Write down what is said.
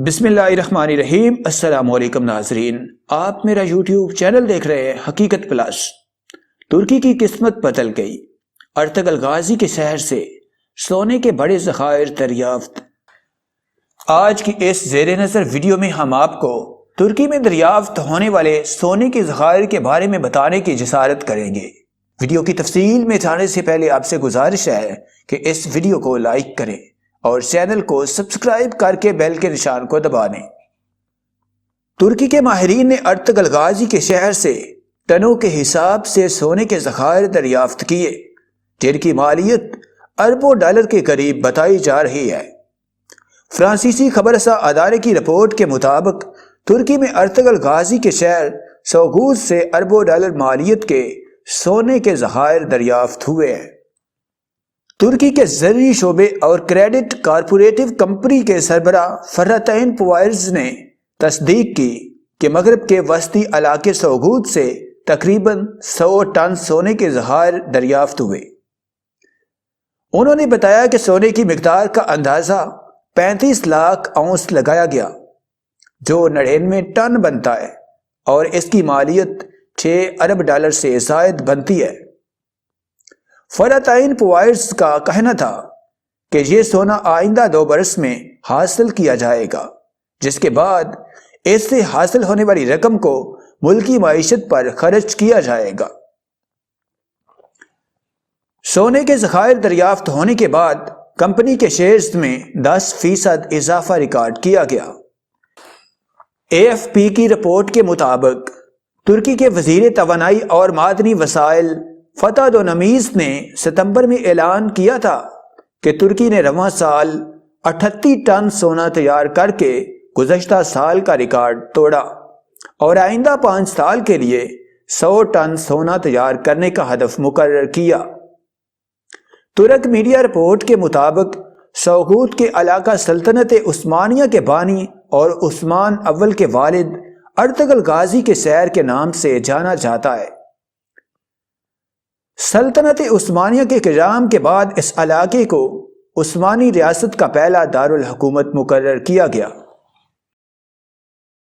بسم اللہ الرحمن الرحیم۔ السلام علیکم ناظرین، آپ میرا یوٹیوب چینل دیکھ رہے ہیں حقیقت پلس۔ ترکی کی قسمت بدل گئی، ارطغرل غازی کے شہر سے سونے کے بڑے ذخائر دریافت۔ آج کی اس زیر نظر ویڈیو میں ہم آپ کو ترکی میں دریافت ہونے والے سونے کے ذخائر کے بارے میں بتانے کی جسارت کریں گے۔ ویڈیو کی تفصیل میں جانے سے پہلے آپ سے گزارش ہے کہ اس ویڈیو کو لائک کریں اور چینل کو سبسکرائب کر کے بیل کے نشان کو دبا دیں۔ ترکی کے ماہرین نے ارطغرل غازی کے شہر سے ٹنوں کے حساب سے سونے کے ذخائر دریافت کیے، جن کی مالیت اربوں ڈالر کے قریب بتائی جا رہی ہے۔ فرانسیسی خبر رساں ادارے کی رپورٹ کے مطابق ترکی میں ارطغرل غازی کے شہر سوغوت سے اربوں ڈالر مالیت کے سونے کے ذخائر دریافت ہوئے ہیں۔ ترکی کے زرعی شعبے اور کریڈٹ کارپوریٹو کمپنی کے سربراہ فراتین پوائرز نے تصدیق کی کہ مغرب کے وسطی علاقے سوغوت سے تقریباً 100 ٹن سونے کے ذخائر دریافت ہوئے۔ انہوں نے بتایا کہ سونے کی مقدار کا اندازہ 35 لاکھ اونس لگایا گیا، جو 99 ٹن بنتا ہے، اور اس کی مالیت 6 ارب ڈالر سے زائد بنتی ہے۔ فراتین پوائرز کا کہنا تھا کہ یہ سونا آئندہ 2 برس میں حاصل کیا جائے گا، جس کے بعد اس سے حاصل ہونے والی رقم کو ملکی معیشت پر خرچ کیا جائے گا۔ سونے کے ذخائر دریافت ہونے کے بعد کمپنی کے شیئرز میں 10% اضافہ ریکارڈ کیا گیا۔ AFP کی رپورٹ کے مطابق ترکی کے وزیر توانائی اور معدنی وسائل فتح دونمیز نے ستمبر میں اعلان کیا تھا کہ ترکی نے رواں سال 38 ٹن سونا تیار کر کے گزشتہ سال کا ریکارڈ توڑا اور آئندہ 5 سال کے لیے 100 ٹن سونا تیار کرنے کا ہدف مقرر کیا۔ ترک میڈیا رپورٹ کے مطابق سوغوت کے علاقہ سلطنت عثمانیہ کے بانی اور عثمان اول کے والد ارطغرل غازی کے شہر کے نام سے جانا جاتا ہے۔ سلطنت عثمانیہ کے قیام کے بعد اس علاقے کو عثمانی ریاست کا پہلا دارالحکومت مقرر کیا گیا۔